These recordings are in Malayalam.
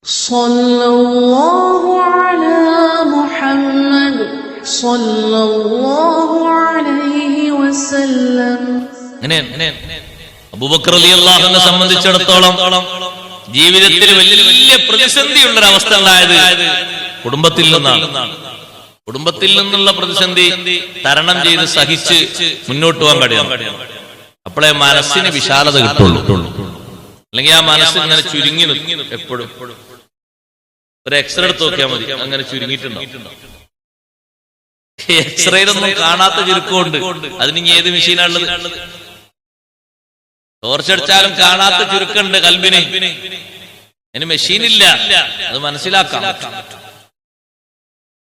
സല്ലല്ലാഹു അലാ മുഹമ്മദ് സല്ലല്ലാഹു അലൈഹി വസല്ലം. അബൂബക്കർ റളിയല്ലാഹു അൻഹുവിനെ സംബന്ധിച്ചിടത്തോളം ജീവിതത്തിൽ വലിയ പ്രതിസന്ധിയുള്ളൊരവസ്ഥ ഉണ്ടായത് കുടുംബത്തിൽ നിന്നാണ്. കുടുംബത്തിൽ നിന്നുള്ള പ്രതിസന്ധി തരണം ചെയ്ത് സഹിച്ച് മുന്നോട്ട് പോകാൻ കഴിയണം. അപ്പോഴേ മനസ്സിന് വിശാലത കിട്ടുള്ളൂ. അല്ലെങ്കിൽ ആ മനസ്സ് ഇങ്ങനെ ചുരുങ്ങി നിൽക്കും. എപ്പോഴും ഒരു എക്സ്റേ എടുത്ത് നോക്കിയാൽ മതി, അങ്ങനെ ചുരുങ്ങിയിട്ടുണ്ടോ? എക്സ്റേയിലൊന്നും കാണാത്ത ചുരുക്കമുണ്ട്. അതിന് ഇനി ഏത് മെഷീനാണുള്ളത്? ടോർച്ചടിച്ചാലും കാണാത്ത ചുരുക്കുണ്ട് കൽബിന്. അതിന് മെഷീനില്ല. അത് മനസ്സിലാക്കാം.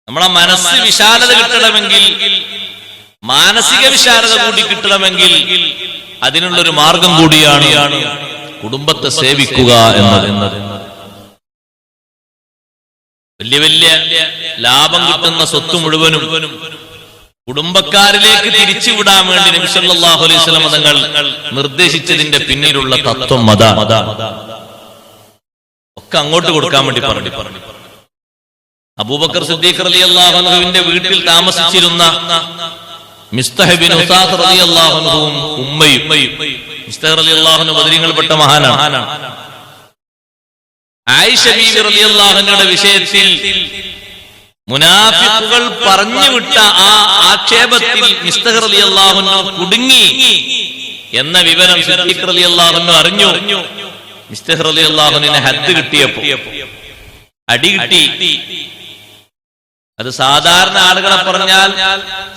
നമ്മളെ മനസ്സ് വിശാലത കിട്ടണമെങ്കിൽ, മാനസിക വിശാലത കൂടി കിട്ടണമെങ്കിൽ അതിനുള്ളൊരു മാർഗം കൂടിയാണ് കുടുംബത്തെ സേവിക്കുക എന്നത്. വലിയ വലിയ ലാഭം കിട്ടുന്ന സ്വത്ത് മുഴുവനും കുടുംബക്കാരിലേക്ക് തിരിച്ചുവിടാൻ വേണ്ടി നബി സല്ലല്ലാഹു അലൈഹി വസല്ലം തങ്ങൾ നിർദ്ദേശിച്ചതിന്റെ പിന്നിലുള്ള തത്വം അതാണ്. ഒക്കെ അങ്ങോട്ട് കൊടുക്കാൻ വേണ്ടി പറഞ്ഞു. അബൂബക്കർ സിദ്ദീഖ് റളിയല്ലാഹു അൻഹുവിന്റെ വീട്ടിൽ താമസിച്ചിരുന്ന മിസ്തഹ് ബിൻ ഉസാസ് റളിയല്ലാഹു അൻഹുവും ഉമ്മയും. മിസ്തഹ് റളിയല്ലാഹു അൻഹു ബദരീങ്ങളിൽപ്പെട്ട മഹാനാണ്. ആയിഷ ബീവി റളിയല്ലാഹു അൻഹയുടെ വിഷയത്തിൽ മുനാഫിഖുകൾ പറഞ്ഞുവിട്ട ആ ആക്ഷേപത്തിൽ മിസ്തഹ് റളിയല്ലാഹു അൻഹു കുടുങ്ങി എന്ന വിവരം സിദ്ദീഖ് റളിയല്ലാഹു അൻഹു അറിഞ്ഞു. മിസ്തഹ് റളിയല്ലാഹു അൻഹുവിനെ ഹദ് കിട്ടിയപ്പോൾ, അടി കിട്ടി. അത് സാധാരണ ആളുകളെ പറഞ്ഞാൽ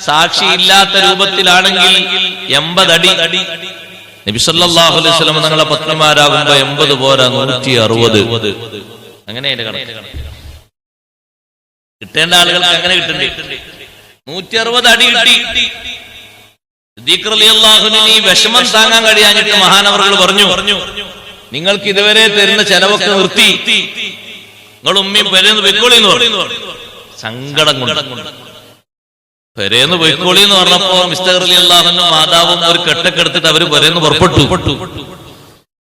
സാക്ഷിയില്ലാത്ത രൂപത്തിലാണെങ്കിൽ 80 അടി. നബി സല്ലല്ലാഹു അലൈഹി വസല്ലം തങ്ങളെ പത്നിമാരാകുമ്പോ 80 പോരാ, 160. അങ്ങനെ അതിന്റെ കണക്ക്. കിട്ടേണ്ട ആളുകൾക്ക് അങ്ങനെ കിട്ടണ്ടേ? 160 അടി കിട്ടി. സിദ്ദീഖ് റളിയല്ലാഹു അൻഹു ഈ വിഷമം താങ്ങാൻ കഴിയാഞ്ഞിട്ട് മഹാനവറുകൾ പറഞ്ഞു, നിങ്ങൾക്ക് ഇതുവരെ തരുന്ന ചെലവൊക്കെ നിർത്തി, നിങ്ങൾ ഉമ്മയും പെരേന്ന് പൊയ്ക്കോളിന്ന് പറഞ്ഞു. സങ്കടം കൊണ്ട് പെരേന്ന് പൊയ്ക്കോളി എന്ന് പറഞ്ഞപ്പോ മിസ്തഹ് റളിയല്ലാഹു അൻഹു മാതാവും ഒരു കെട്ടൊക്കെ എടുത്തിട്ട് അവര് പെരേന്ന് പുറപ്പെട്ടു.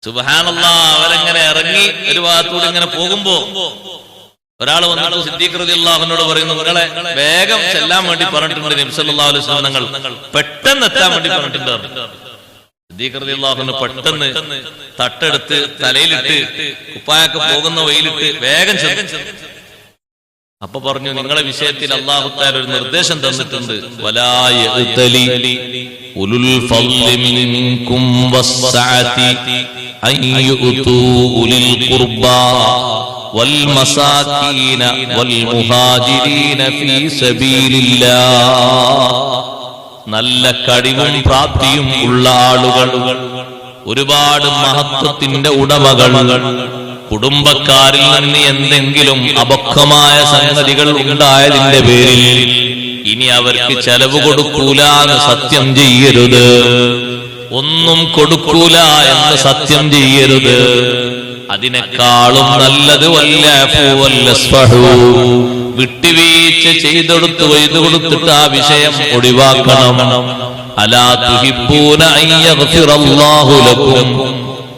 സുബ്ഹാനല്ലാഹ്. അവരെങ്ങനെ ഇറങ്ങി ഒരു ഭാഗത്തൂടെ ഇങ്ങനെ പോകുമ്പോ ഒരാൾ വന്നിട്ട് സിദ്ദീഖ് റളിയല്ലാഹു അൻഹുവോട് പറയുന്നു, നിങ്ങളെ വേഗം ചെല്ലാൻ വേണ്ടി പറഞ്ഞിട്ടുണ്ട് നബി സല്ലല്ലാഹു അലൈഹി വസല്ലം തങ്ങൾ, പെട്ടെന്ന് എത്താൻ വേണ്ടി പറഞ്ഞിട്ടുണ്ട്. സിദ്ദീഖ് റളിയല്ലാഹു അൻഹു പെട്ടെന്ന് തട്ടെടുത്ത് തലയിലിട്ട് കുപ്പായൊക്കെ പോകുന്ന വെയിലിട്ട് വേഗം ചെന്നു. അപ്പൊ പറഞ്ഞു, നിങ്ങളെ വിഷയത്തിൽ അല്ലാഹു തആല ഒരു നിർദ്ദേശം തന്നിട്ടുണ്ട്. വലാ യഅ്തലി ഉലുൽ ഫദ്ലി മിൻകും വസ്സഅതി അൻ യുഅ്തു ഉലിൽ ഖുർബാ വൽ മസാകീന വൽ മുഹാജിരീന ഫീ സബീലില്ലാഹ്. നല്ല കഴിവും പ്രാപ്തിയും ഉള്ള ആളുകൾ, ഒരുപാട് മഹത്വത്തിന്റെ ഉടമകൾ, കുടുംബക്കാരിൽ നിന്ന് എന്തെങ്കിലും അപക്വമായ സംഗതികൾ ഉണ്ടായതിന്റെ പേരിൽ ഇനി അവർക്ക് ചെലവ് കൊടുക്കൂല എന്ന് സത്യം ചെയ്യരുത്. ഒന്നും കൊടുക്കൂല എന്ന് സത്യം ചെയ്യരുത്. അതിനേക്കാളും നല്ലത് വിട്ടുവീഴ്ച ചെയ്തെടുത്ത് ചെയ്തു കൊടുത്തിട്ട് ആ വിഷയം ഒഴിവാക്കണം. അലാ തുഹിബ്ബൂന അൻ യഗ്ഫിറല്ലാഹു ലക്കും.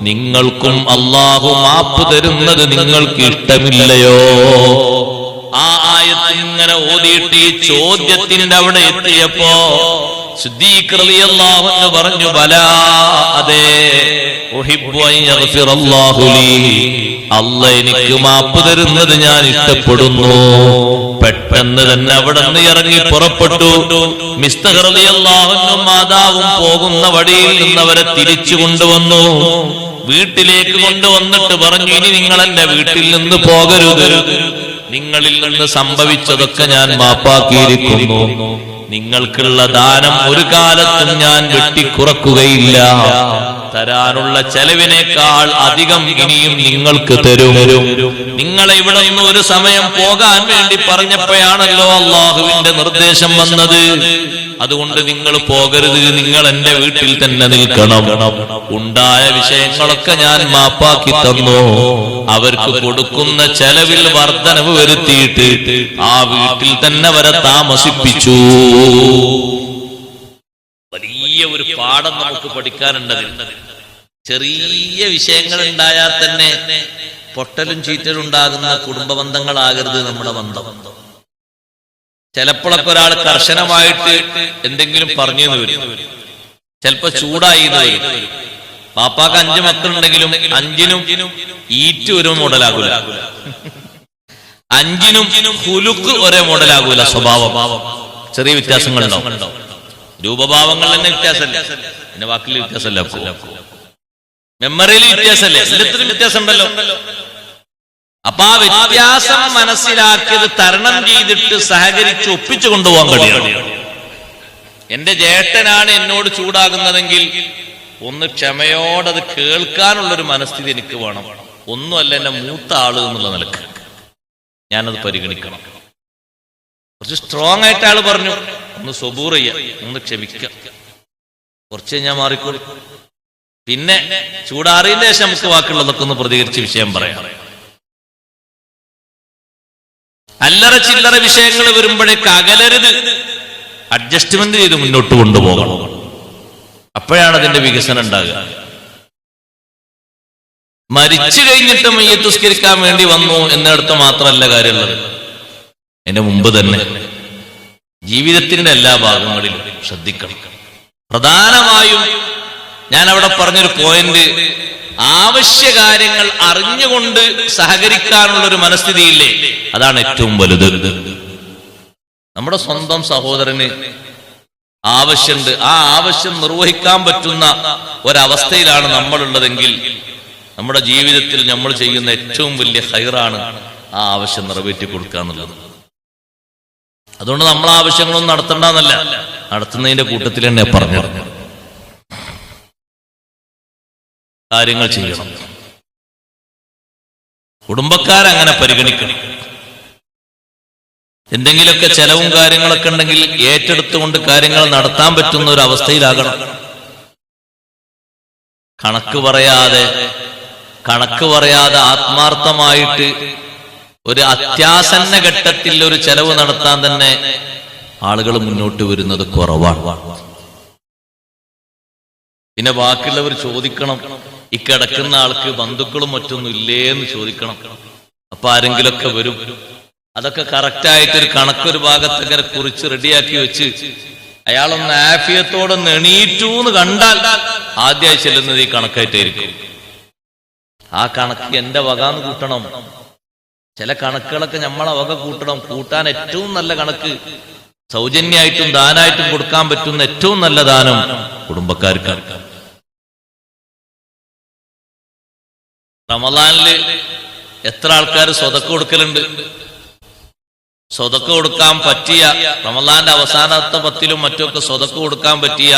നിങ്ങൾക്കും അല്ലാഹു മാപ്പ് തരുന്നത് നിങ്ങൾക്ക് ഇഷ്ടമില്ലയോ? ആ ആയത്ത് ഇങ്ങനെ ഓതിയിട്ട് ഈ ചോദ്യത്തിന്റെ അവിടെ എത്തിയപ്പോ സിദ്ദീഖ് റളിയല്ലാഹു അൻഹു പറഞ്ഞു, ബലാ, അതെ, ഉഹിബ്ബു അൻ യഗ്ഫിറല്ലാഹു ലീ. അല്ലാഹ് എനിക്ക് മാപ്പ് തരുന്നത് ഞാൻ ഇഷ്ടപ്പെടുന്നു. പെട്ടെന്ന് തന്നെ അവിടെ നിന്ന് ഇറങ്ങി പുറപ്പെട്ടു. മിസ്തഹ് റളിയല്ലാഹു അൻഹു മാതാവും പോകുന്ന വഴിയിൽ നിന്നവരെ തിരിച്ചു കൊണ്ടുവന്നു. വീട്ടിലേക്ക് കൊണ്ടുവന്നിട്ട് പറഞ്ഞു, ഇനി നിങ്ങൾ എന്റെ വീട്ടിൽ നിന്ന് പോകരുത്. നിങ്ങളിൽ നിന്ന് സംഭവിച്ചതൊക്കെ ഞാൻ മാപ്പാക്കിയിരിക്കുന്നു. നിങ്ങൾക്കുള്ള ദാനം ഒരു കാലത്തും ഞാൻ വെട്ടിക്കുറക്കുകയില്ല. തരാനുള്ള ചെലവിനേക്കാൾ അധികം ഇനിയും നിങ്ങൾക്ക് തരും. നിങ്ങളെ ഇവിടെ നിന്ന് ഒരു സമയം പോകാൻ വേണ്ടി പറഞ്ഞപ്പോഴാണല്ലോ അള്ളാഹുവിന്റെ നിർദ്ദേശം വന്നത്. അതുകൊണ്ട് നിങ്ങൾ പോകരുത്, നിങ്ങൾ എന്റെ വീട്ടിൽ തന്നെ നിൽക്കണം. ഉണ്ടായ വിഷയങ്ങളൊക്കെ ഞാൻ മാപ്പാക്കി തന്നു. അവർക്ക് കൊടുക്കുന്ന ചെലവിൽ വർധനവ് വരുത്തിയിട്ട് ആ വീട്ടിൽ തന്നെ വരെ താമസിപ്പിച്ചു. വലിയ ഒരു പാഠം നമുക്ക് പഠിക്കാനുണ്ട്. ചെറിയ വിഷയങ്ങൾ ഉണ്ടായാൽ തന്നെ പൊട്ടലും ചീറ്റലും ഉണ്ടാകുന്ന കുടുംബ ബന്ധങ്ങളാകരുത് നമ്മുടെ ബന്ധം. ചിലപ്പോഴൊക്കെ ഒരാൾ കർശനമായിട്ട് എന്തെങ്കിലും പറഞ്ഞു വരും, ചിലപ്പോ ചൂടായി വരും. പാപ്പാക്ക് 5 മക്കളുണ്ടെങ്കിലും 5നും ഈറ്റ് ഒരു മോഡലാകൂല, 5നും ഹുലുക്ക് ഒരേ മോഡലാകൂല. സ്വഭാവം ചെറിയ വ്യത്യാസങ്ങളുണ്ടാവും. രൂപഭാവങ്ങൾ തന്നെ വ്യത്യാസമല്ല, പിന്നെ വാക്കിൽ വ്യത്യാസമല്ല, മെമ്മറിയിൽ വ്യത്യാസമല്ലേ, എല്ലാത്തിനും വ്യത്യാസം ഉണ്ടല്ലോ. അപ്പൊ ആ വ്യത്യാസം മനസ്സിലാക്കിയത് തരണം ചെയ്തിട്ട് സഹകരിച്ച് ഒപ്പിച്ചു കൊണ്ടുപോകാൻ കഴിയണം. എന്റെ ജേഷ്ഠനാണ് എന്നോട് ചൂടാകുന്നതെങ്കിൽ ഒന്ന് ക്ഷമയോടെ അത് കേൾക്കാനുള്ളൊരു മനസ്ഥിതി എനിക്ക് വേണം. ഒന്നുമല്ല എന്നെ മൂത്ത ആള് എന്നുള്ള നിലക്ക് ഞാനത് പരിഗണിക്കണം. കുറച്ച് സ്ട്രോങ് ആയിട്ട് ആള് പറഞ്ഞു, ഒന്ന് സ്വബൂർ ചെയ്യാം, ഒന്ന് ക്ഷമിക്കാം, കുറച്ച് ഞാൻ മാറിക്കോളൂ. പിന്നെ ചൂടാറിയതിന്റെ ശേഷം നമുക്ക് വാക്കുള്ളതൊക്കെ ഒന്ന് പ്രതികരിച്ച് വിഷയം പറയാം. അല്ലറ ചില്ലറ വിഷയങ്ങൾ വരുമ്പോഴേക്ക് അകലരുത്, അഡ്ജസ്റ്റ്മെന്റ് ചെയ്ത് മുന്നോട്ട് കൊണ്ടുപോകണം. അപ്പോഴാണ് അതിന്റെ വികസനം ഉണ്ടാകുക. മരിച്ചു കഴിഞ്ഞിട്ട് മയ്യത്ത് നിസ്കരിക്കാൻ വേണ്ടി വന്നു എന്നിടത്ത് മാത്രമല്ല കാര്യമുള്ളത്, അതിന്റെ മുമ്പ് തന്നെ ജീവിതത്തിന്റെ എല്ലാ ഭാഗങ്ങളിലും ശ്രദ്ധിക്കണം. പ്രധാനമായും ഞാൻ അവിടെ പറഞ്ഞൊരു പോയിന്റ്, ആവശ്യകാര്യങ്ങൾ അറിഞ്ഞുകൊണ്ട് സഹകരിക്കാനുള്ളൊരു മനസ്ഥിതിയില്ലേ, അതാണ് ഏറ്റവും വലുത്. നമ്മുടെ സ്വന്തം സഹോദരന് ആവശ്യമുണ്ട്, ആ ആവശ്യം നിർവഹിക്കാൻ പറ്റുന്ന ഒരവസ്ഥയിലാണ് നമ്മളുള്ളതെങ്കിൽ നമ്മുടെ ജീവിതത്തിൽ നമ്മൾ ചെയ്യുന്ന ഏറ്റവും വലിയ ഹൈറാണ് ആ ആവശ്യം നിറവേറ്റി കൊടുക്കുക എന്നുള്ളത്. അതുകൊണ്ട് നമ്മൾ ആവശ്യങ്ങളൊന്നും നടത്തണ്ടെന്നല്ല, നടത്തുന്നതിന്റെ കൂട്ടത്തിൽ തന്നെ പറഞ്ഞു കാര്യങ്ങൾ ചെയ്യണം. കുടുംബക്കാരങ്ങനെ പരിഗണിക്കണം. എന്തെങ്കിലുമൊക്കെ ചെലവും കാര്യങ്ങളൊക്കെ ഉണ്ടെങ്കിൽ ഏറ്റെടുത്തുകൊണ്ട് കാര്യങ്ങൾ നടത്താൻ പറ്റുന്ന ഒരു അവസ്ഥയിലാകണം. കണക്ക് പറയാതെ ആത്മാർത്ഥമായിട്ട് ഒരു അത്യാസന്ന ഘട്ടത്തിൽ ഒരു ചെലവ് നടത്താൻ തന്നെ ആളുകൾ മുന്നോട്ട് വരുന്നത് കുറവാണ്. പിന്നെ ബാക്കിയുള്ളവർ ചോദിക്കണം, ഈ കിടക്കുന്ന ആൾക്ക് ബന്ധുക്കളും മറ്റൊന്നും ഇല്ലേ എന്ന് ചോദിക്കണം. അപ്പൊ ആരെങ്കിലൊക്കെ വരും. അതൊക്കെ കറക്റ്റായിട്ടൊരു കണക്കൊരു ഭാഗത്തൊക്കെ കുറിച്ച് റെഡിയാക്കി വെച്ച് അയാളൊന്ന് ആഫിയത്തോടൊന്ന് എണീറ്റു എന്ന് കണ്ടാൽ ആദ്യമായി ചെല്ലുന്നത് ഈ കണക്കായിട്ടായിരിക്കും. ആ കണക്ക് എന്റെ വകാന്ന് കൂട്ടണം. ചില കണക്കുകളൊക്കെ നമ്മളെ വക കൂട്ടണം. കൂട്ടാൻ ഏറ്റവും നല്ല കണക്ക്, സൗജന്യമായിട്ടും ദാനായിട്ടും കൊടുക്കാൻ പറ്റുന്ന ഏറ്റവും നല്ല ദാനം കുടുംബക്കാർക്കാണ്. റമളാനില് എത്ര ആൾക്കാർ സ്വതക്ക കൊടുക്കലുണ്ട്? സ്വതക്ക കൊടുക്കാൻ പറ്റിയ, റമളാന്റെ അവസാനത്തെ 10ലും മറ്റൊക്കെ സ്വതക്ക കൊടുക്കാൻ പറ്റിയ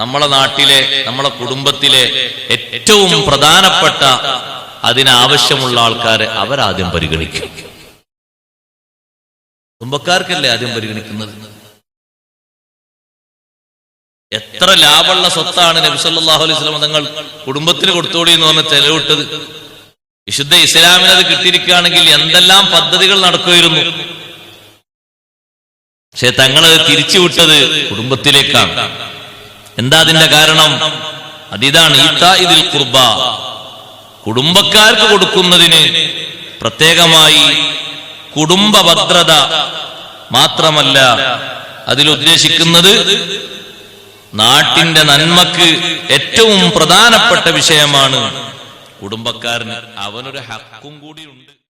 നമ്മളെ നാട്ടിലെ, നമ്മളെ കുടുംബത്തിലെ ഏറ്റവും പ്രധാനപ്പെട്ട അതിനാവശ്യമുള്ള ആൾക്കാരെ അവരാദ്യം പരിഗണിക്കും. കുടുംബക്കാർക്കല്ലേ ആദ്യം പരിഗണിക്കുന്നത്. എത്ര ലാഭമുള്ള സ്വത്താണ് നബി സല്ലല്ലാഹു അലൈഹി വസല്ലം തങ്ങൾ കുടുംബത്തിന് കൊടുത്തോടി എന്ന് പറഞ്ഞ് ചെലവിട്ടത്. വിശുദ്ധ ഇസ്ലാമിന് അത് കിട്ടിയിരിക്കുകയാണെങ്കിൽ എന്തെല്ലാം പദ്ധതികൾ നടക്കുമായിരുന്നു. പക്ഷെ തങ്ങളത് തിരിച്ചുവിട്ടത് കുടുംബത്തിലേക്കാണ്. എന്താ അതിന്റെ കാരണം? അതിതാണ് ഈതാഇദിൽ ഖുർബ, കുടുംബക്കാർക്ക് കൊടുക്കുന്നതിന് പ്രത്യേകമായി കുടുംബ ഭദ്രത മാത്രമല്ല, അതിലുദ്ദേശിക്കുന്നത് നാട്ടിന്റെ നന്മക്ക് ഏറ്റവും പ്രധാനപ്പെട്ട വിഷയമാണ് കുടുംബക്കാരന് അവനൊരു ഹക്കും കൂടിയുണ്ട്.